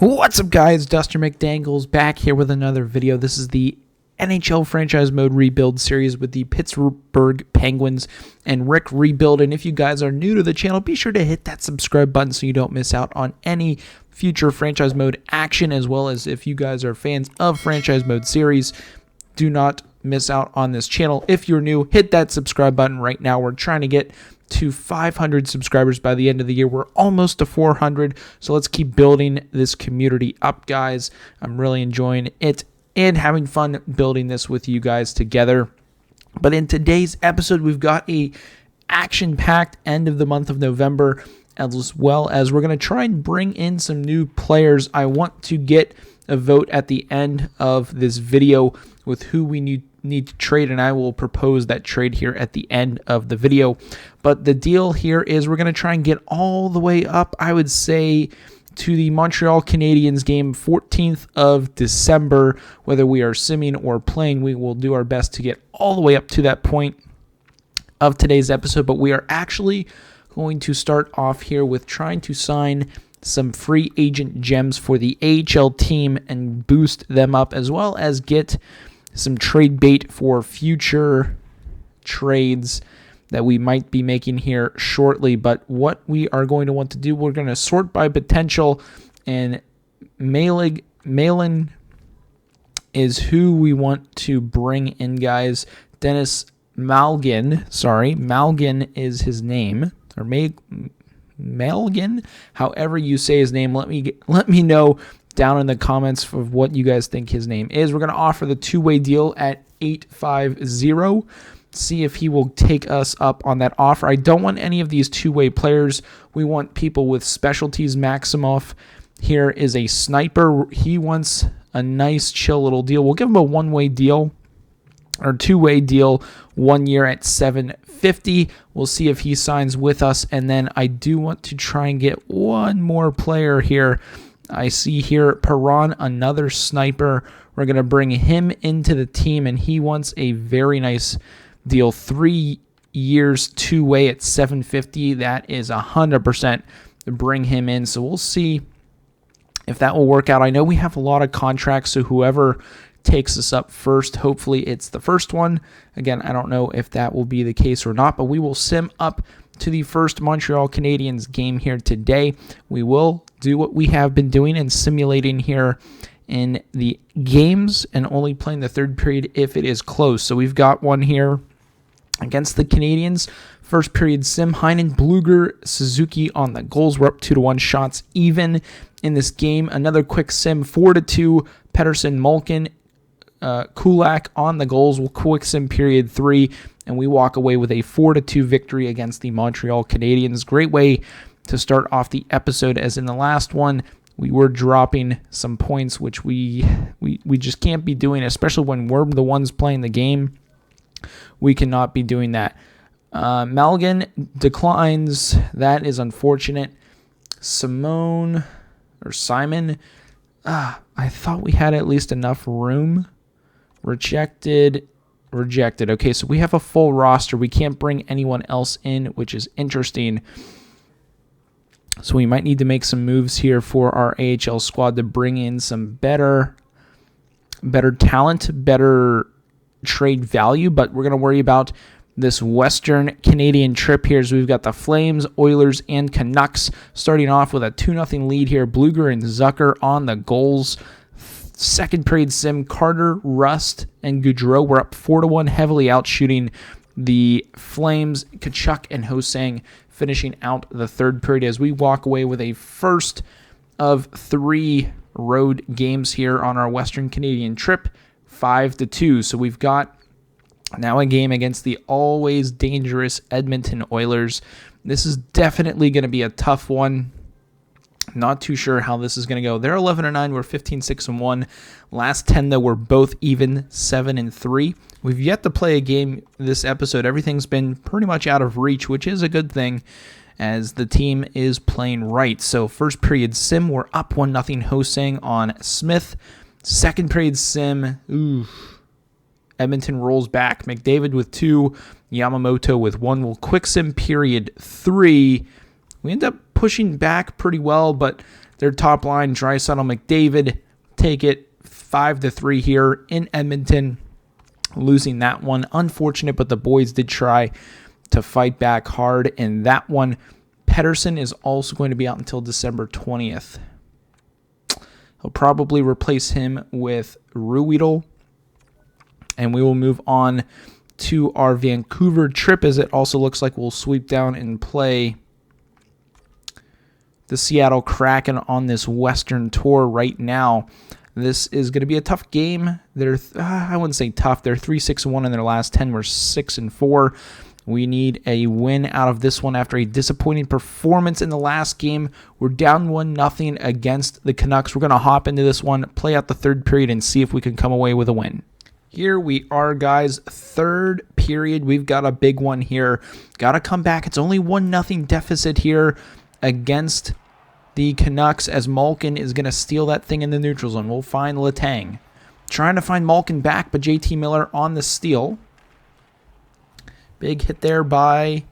What's up, guys? Duster McDangles back here with another video. This is the NHL Franchise Mode Rebuild series with the Pittsburgh Penguins and Rick Rebuild. And if you guys are new to the channel, be sure to hit that subscribe button so you don't miss out on any future Franchise Mode action, as well as if you guys are fans of Franchise Mode series, do not miss out on this channel. If you're new, hit that subscribe button right now. We're trying to get to 500 subscribers by the end of the year. We're almost to 400, so let's keep building this community up, guys. I'm really enjoying it and having fun building this with you guys together. But in today's episode, we've got a action-packed end of the month of November, as well as we're going to try and bring in some new players. I want to get a vote at the end of this video with who we need to trade, and I will propose that trade here at the end of the video. But the deal here is we're going to try and get all the way up, I would say, to the Montreal Canadiens game, 14th of December. Whether we are simming or playing, we will do our best to get all the way up to that point of today's episode. But we are actually going to start off here with trying to sign some free agent gems for the AHL team and boost them up, as well as get some trade bait for future trades that we might be making here shortly. But what we are going to want to do, we're going to sort by potential, and Malin is who we want to bring in, guys. Dennis Malgin, Malgin is his name, or Malgin, however you say his name. Let me know down in the comments of what you guys think his name is. We're going to offer the two-way deal at $850. See if he will take us up on that offer. I don't want any of these two-way players. We want people with specialties. Maximoff here is a sniper. He wants a nice, chill little deal. We'll give him a one-way deal or two-way deal, 1 year at $750. We'll see if he signs with us. And then I do want to try and get one more player here. I see here Perron, another sniper. We're going to bring him into the team, and he wants a very nice deal, 3 years, two-way at $750. That is 100% to bring him in. So we'll see if that will work out. I know we have a lot of contracts, so whoever takes us up first, hopefully it's the first one. Again, I don't know if that will be the case or not, but we will sim up to the first Montreal Canadiens game here today. We will do what we have been doing and simulating here in the games and only playing the third period if it is close. So we've got one here against the Canadiens. First period sim, Heinen, Bluger, Suzuki on the goals. We're up 2-1, shots even in this game. Another quick sim, 4-2, Pettersson, Malkin, Kulak on the goals. We'll quick sim period 3, and we walk away with a 4-2 victory against the Montreal Canadiens. Great way to start off the episode, as in the last one, we were dropping some points, which we just can't be doing, especially when we're the ones playing the game. We cannot be doing that. Malgin declines. That is unfortunate. Simon, I thought we had at least enough room. Rejected. Okay, so we have a full roster. We can't bring anyone else in, which is interesting. So we might need to make some moves here for our AHL squad to bring in some better talent, better trade value. But we're going to worry about this Western Canadian trip here. So we've got the Flames, Oilers, and Canucks starting off with a 2-0 lead here. Bluger and Zucker on the goals. Second period sim, Carter, Rust, and Goudreau were up 4-1, heavily outshooting the Flames. Kachuk and Hosang finishing out the third period as we walk away with a first of 3 road games here on our Western Canadian trip, 5-2. So we've got now a game against the always dangerous Edmonton Oilers. This is definitely going to be a tough one. Not too sure how this is going to go. They're 11-9. We're 15-6-1. Last 10, though, we're both even 7-3. We've yet to play a game this episode. Everything's been pretty much out of reach, which is a good thing, as the team is playing right. So first period sim, we're up 1-0 Hosang on Smith. Second period sim, Edmonton rolls back. McDavid with 2, Yamamoto with 1. We'll quick sim period 3. We end up pushing back pretty well, but Their top line, Draisaitl, McDavid, take it 5-3 here in Edmonton. Losing that one. Unfortunate, but the boys did try to fight back hard in that one. Pettersson is also going to be out until December 20th. He'll probably replace him with Ruhwedel. And we will move on to our Vancouver trip, as it also looks like we'll sweep down and play the Seattle Kraken on this Western tour right now. This is going to be a tough game. I wouldn't say tough. They're 3-6-1 in their last 10. We're 6-4. We need a win out of this one after a disappointing performance in the last game. We're down 1-0 against the Canucks. We're going to hop into this one, play out the third period, and see if we can come away with a win. Here we are, guys. Third period. We've got a big one here. Got to come back. It's only 1-0 deficit here against the Canucks, as Malkin is going to steal that thing in the neutral zone. We'll find Letang. Trying to find Malkin back, but JT Miller on the steal. Big hit there by, I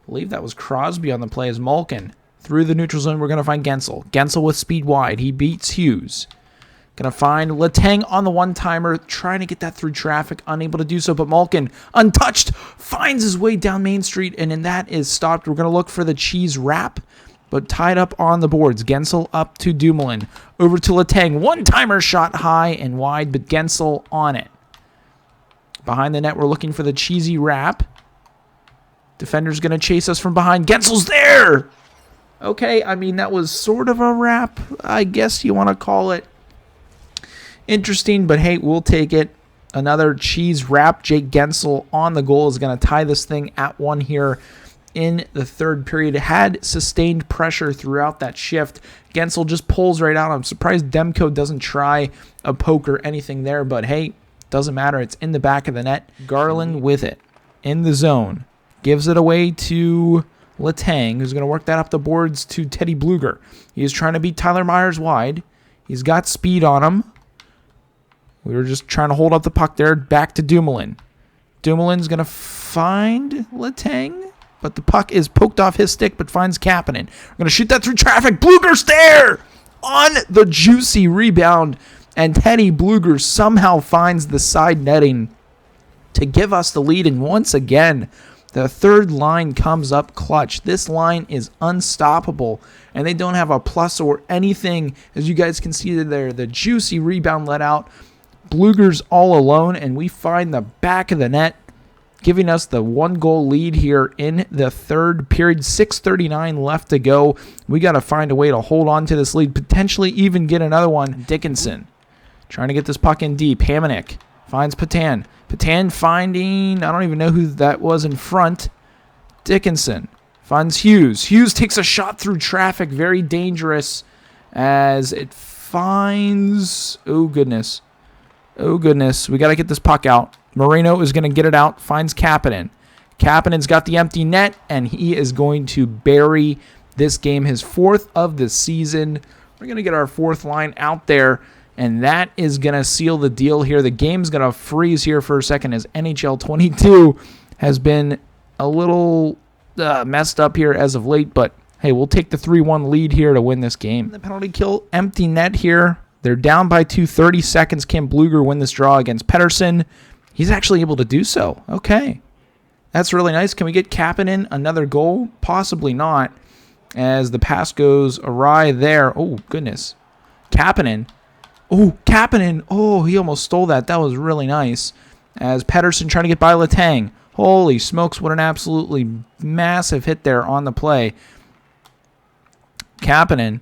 believe that was Crosby on the play, as Malkin. Through the neutral zone, we're going to find Gensel. Gensel with speed wide. He beats Hughes. Going to find Letang on the one-timer, trying to get that through traffic, unable to do so, but Malkin, untouched, finds his way down Main Street, and then that is stopped. We're going to look for the cheese wrap, but tied up on the boards. Gensel up to Dumoulin. Over to Letang. One-timer shot high and wide, but Gensel on it. Behind the net, we're looking for the cheesy wrap. Defender's going to chase us from behind. Gensel's there! Okay, I mean, that was sort of a wrap, I guess you want to call it. Interesting, but hey, we'll take it. Another cheese wrap. Jake Gensel on the goal is going to tie this thing at 1 here in the third period. Had sustained pressure throughout that shift. Gensel just pulls right out. I'm surprised Demko doesn't try a poke or anything there, but hey, doesn't matter. It's in the back of the net. Garland with it in the zone. Gives it away to Letang, who's going to work that up the boards to Teddy Bluger. He's trying to beat Tyler Myers wide. He's got speed on him. We were just trying to hold up the puck there. Back to Dumoulin. Dumoulin's going to find Letang, but the puck is poked off his stick, but finds Kapanen. We're going to shoot that through traffic. Bluger's there on the juicy rebound, and Teddy Bluger somehow finds the side netting to give us the lead. And once again, the third line comes up clutch. This line is unstoppable, and they don't have a plus or anything. As you guys can see there, the juicy rebound let out. Bluger's all alone, and we find the back of the net, giving us the 1-goal lead here in the third period. 6:39 left to go. We got to find a way to hold on to this lead, potentially even get another one. Dickinson trying to get this puck in deep. Hamonic finds Patan. Patan finding, I don't even know who that was in front. Dickinson finds Hughes. Hughes takes a shot through traffic, very dangerous, as it finds, oh goodness, we got to get this puck out. Moreno is going to get it out, finds Kapanen. Kapanen's got the empty net, and he is going to bury this game, his 4th of the season. We're going to get our 4th line out there, and that is going to seal the deal here. The game's going to freeze here for a second, as NHL 22 has been a little messed up here as of late, but hey, we'll take the 3-1 lead here to win this game. The penalty kill, empty net here. They're down by 2, 30 seconds. Can Bluger win this draw against Pettersson? He's actually able to do so. Okay. That's really nice. Can we get Kapanen another goal? Possibly not, as the pass goes awry there. Oh, goodness. Kapanen. Oh, Kapanen. Oh, he almost stole that. That was really nice. As Pettersson trying to get by Letang. Holy smokes, what an absolutely massive hit there on the play. Kapanen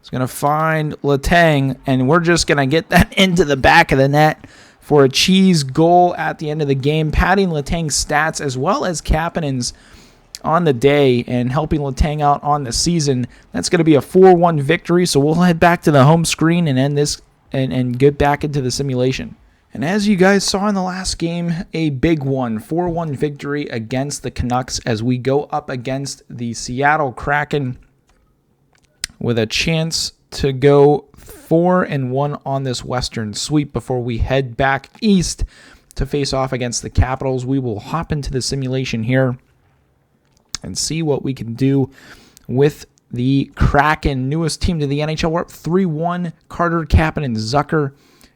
is going to find Letang, and we're just going to get that into the back of the net for a cheese goal at the end of the game, padding Letang's stats as well as Kapanen's on the day and helping Letang out on the season. That's going to be a 4-1 victory, so we'll head back to the home screen and end this and get back into the simulation. And as you guys saw in the last game, a big one, 4-1 victory against the Canucks as we go up against the Seattle Kraken with a chance to go 4-1 on this Western sweep before we head back east to face off against the Capitals. We will hop into the simulation here and see what we can do with the Kraken, newest team to the NHL. We're up 3-1. Carter, Kapanen, Zucker,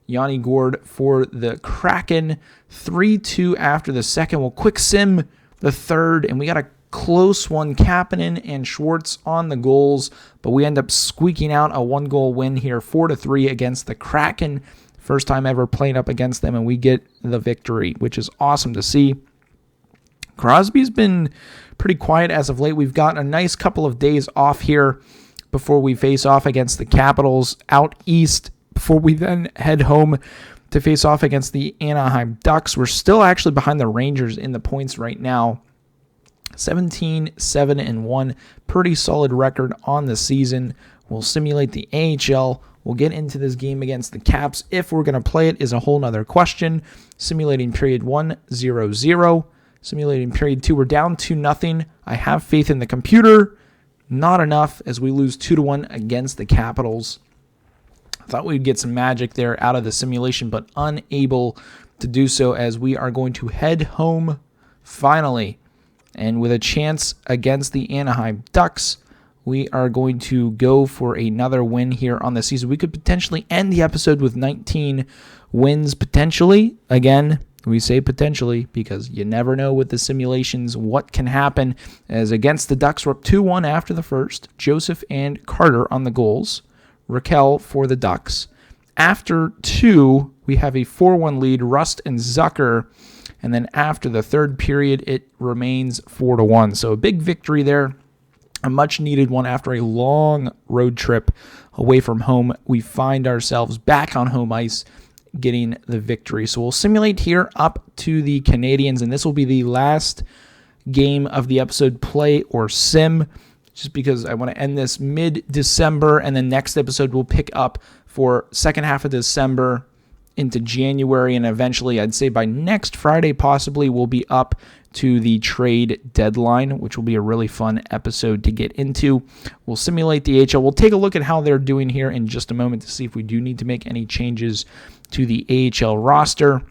Yanni Gourde for the Kraken. 3-2 after the second. We'll quick sim the third, and we got a close one. Kapanen and Schwartz on the goals, but we end up squeaking out a 1-goal win here, 4-3 against the Kraken. First time ever playing up against them, and we get the victory, which is awesome to see. Crosby's been pretty quiet as of late. We've got a nice couple of days off here before we face off against the Capitals out east, before we then head home to face off against the Anaheim Ducks. We're still actually behind the Rangers in the points right now. 17-7-1, pretty solid record on the season. We'll simulate the AHL. We'll get into this game against the Caps. If we're going to play it is a whole nother question. Simulating period 1, 0-0. Simulating period 2, we're down 2-0. I have faith in the computer. Not enough as we lose 2-1 against the Capitals. I thought we'd get some magic there out of the simulation, but unable to do so as we are going to head home finally. And with a chance against the Anaheim Ducks, we are going to go for another win here on the season. We could potentially end the episode with 19 wins, potentially. Again, we say potentially because you never know with the simulations what can happen. As against the Ducks, we're up 2-1 after the first. Joseph and Carter on the goals. Raquel for the Ducks. After 2, we have a 4-1 lead. Rust and Zucker. And then after the third period, it remains 4-1. So a big victory there. A much-needed one after a long road trip away from home. We find ourselves back on home ice getting the victory. So we'll simulate here up to the Canadiens, and this will be the last game of the episode, play or sim, just because I want to end this mid-December, and then next episode we'll pick up for second half of December into January, and eventually I'd say by next Friday possibly we'll be up to the trade deadline, which will be a really fun episode to get into. We'll simulate the AHL. We'll take a look at how they're doing here in just a moment to see if we do need to make any changes to the AHL roster.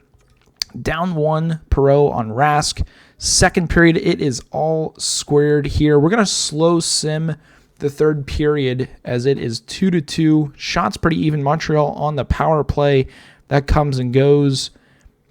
Down 1 Perot on Rask. Second period, it is all squared here. We're going to slow sim the third period as it is 2-2. Shots pretty even. Montreal on the power play. That comes and goes.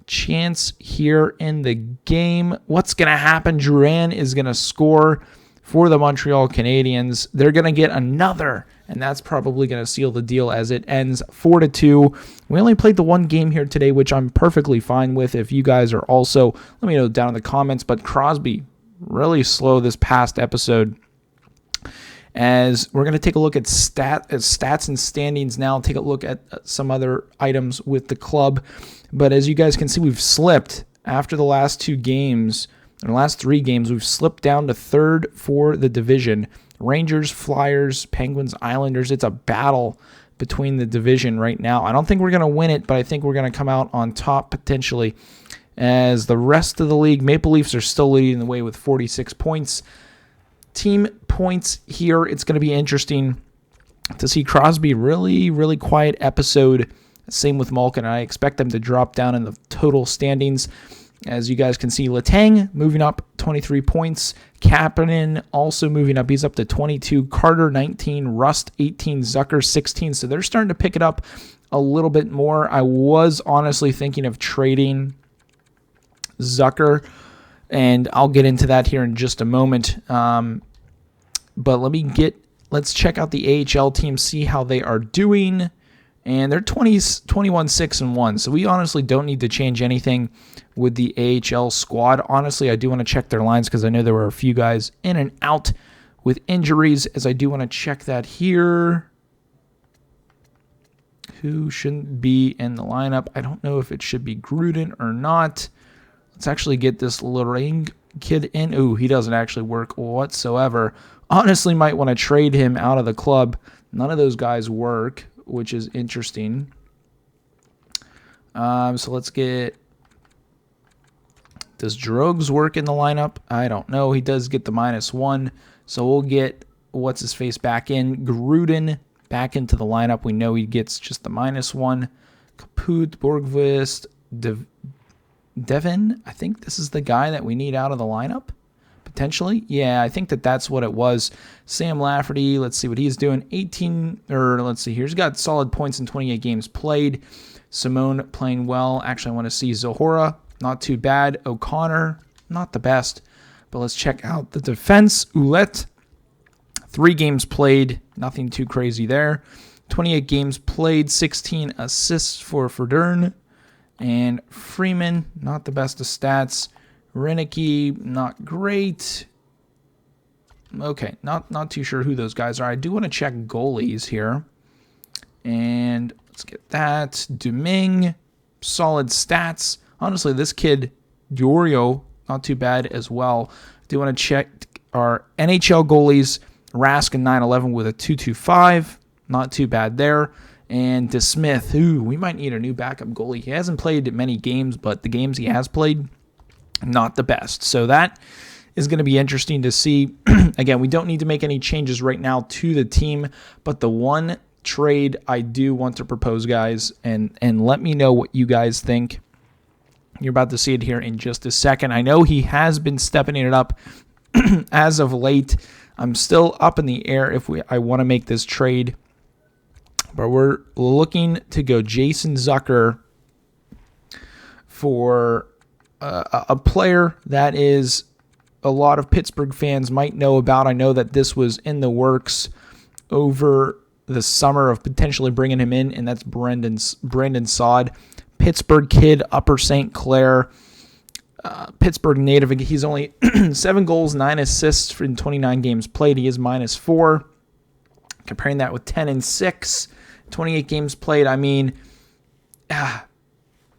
Chance here in the game. What's going to happen? Drouin is going to score for the Montreal Canadiens. They're going to get another, and that's probably going to seal the deal as it ends 4-2. We only played the one game here today, which I'm perfectly fine with. If you guys are also, let me know down in the comments. But Crosby, really slow this past episode. As we're going to take a look at stats and standings now, take a look at some other items with the club. But as you guys can see, we've slipped after the last 2 games. In the last 3 games, we've slipped down to third for the division. Rangers, Flyers, Penguins, Islanders. It's a battle between the division right now. I don't think we're going to win it, but I think we're going to come out on top potentially. As the rest of the league, Maple Leafs are still leading the way with 46 points. Team points here, it's going to be interesting to see Crosby really, really quiet episode. Same with Malkin. I expect them to drop down in the total standings. As you guys can see, Letang moving up 23 points. Kapanen also moving up. He's up to 22. Carter 19. Rust 18. Zucker 16. So they're starting to pick it up a little bit more. I was honestly thinking of trading Zucker, and I'll get into that here in just a moment. But let's check out the AHL team, see how they are doing. And they're 21-6-1. So we honestly don't need to change anything with the AHL squad. Honestly, I do want to check their lines because I know there were a few guys in and out with injuries, as I do want to check that here. Who shouldn't be in the lineup? I don't know if it should be Gruden or not. Let's actually get this Lorraine kid in. Ooh, he doesn't actually work whatsoever. Honestly, might want to trade him out of the club. None of those guys work, which is interesting. So let's get... Does Drogs work in the lineup? I don't know. He does get the -1. So we'll get what's-his-face back in. Gruden back into the lineup. We know he gets just the -1. Kaput, Borgvist, Devin. I think this is the guy that we need out of the lineup, potentially. Yeah, I think that's what it was. Sam Lafferty, let's see what he's doing. Let's see here. He's got solid points in 28 games played. Simone playing well. Actually, I want to see Zohora. Not too bad. O'Connor, not the best. But let's check out the defense. Ouellette, 3 games played. Nothing too crazy there. 28 games played. 16 assists for Verdern. And Freeman, not the best of stats. Renicky, not great. Okay, not too sure who those guys are. I do want to check goalies here. And let's get that. Domingue, solid stats. Honestly, this kid, Diorio, not too bad as well. I do want to check our NHL goalies. Rask and 9-11 with a 2.25. Not too bad there. And DeSmith, we might need a new backup goalie. He hasn't played many games, but the games he has played, not the best. So that is going to be interesting to see. Again, we don't need to make any changes right now to the team, but the one trade I do want to propose, guys, and let me know what you guys think. You're about to see it here in just a second. I know he has been stepping it up as of late. I'm still up in the air if I want to make this trade. But we're looking to go Jason Zucker for a player that is a lot of Pittsburgh fans might know about. I know that this was in the works over the summer of potentially bringing him in, and that's Brandon Saad. Pittsburgh kid, Upper St. Clair, Pittsburgh native. He's only 7 goals, 9 assists in 29 games played. He is -4. Comparing that with 10 and 6, 28 games played. I mean,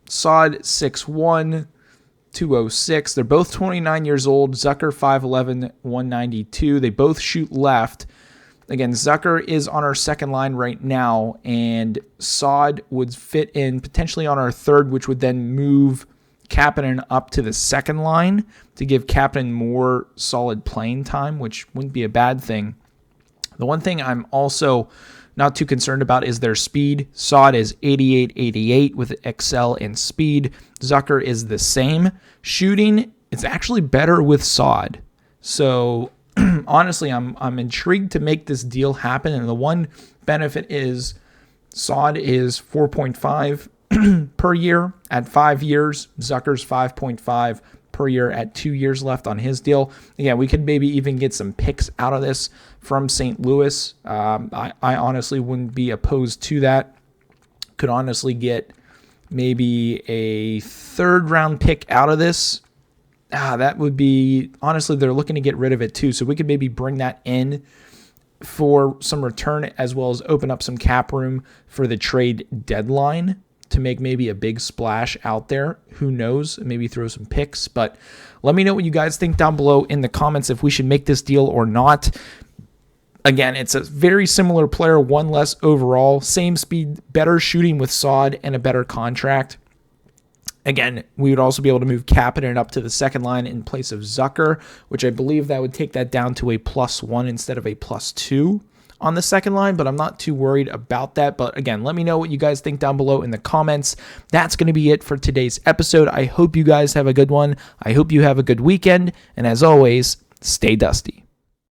Saad 6'1", 206. They're both 29 years old. Zucker 5'11", 192. They both shoot left. Again, Zucker is on our second line right now, and Saad would fit in potentially on our third, which would then move Kapanen up to the second line to give Kapanen more solid playing time, which wouldn't be a bad thing. The one thing I'm also not too concerned about is their speed. Saad is 88 with excel and speed. Zucker is the same. Shooting, it's actually better with Saad. So honestly, I'm intrigued to make this deal happen. And the one benefit is Saad is 4.5 per year at 5 years. Zucker's 5.5 per year at 2 years left on his deal. Again, we could maybe even get some picks out of this from St. Louis. I honestly wouldn't be opposed to that. Could honestly get maybe a 3rd round pick out of this. That would be, honestly, they're looking to get rid of it too. So we could maybe bring that in for some return as well as open up some cap room for the trade deadline to make maybe a big splash out there. Who knows? Maybe throw some picks. But let me know what you guys think down below in the comments if we should make this deal or not. Again, it's a very similar player, one less overall, same speed, better shooting with Saad, and a better contract. Again, we would also be able to move Kapanen up to the second line in place of Zucker, which I believe that would take that down to a +1 instead of a +2 on the second line, but I'm not too worried about that. But again, let me know what you guys think down below in the comments. That's going to be it for today's episode. I hope you guys have a good one. I hope you have a good weekend. And as always, stay dusty.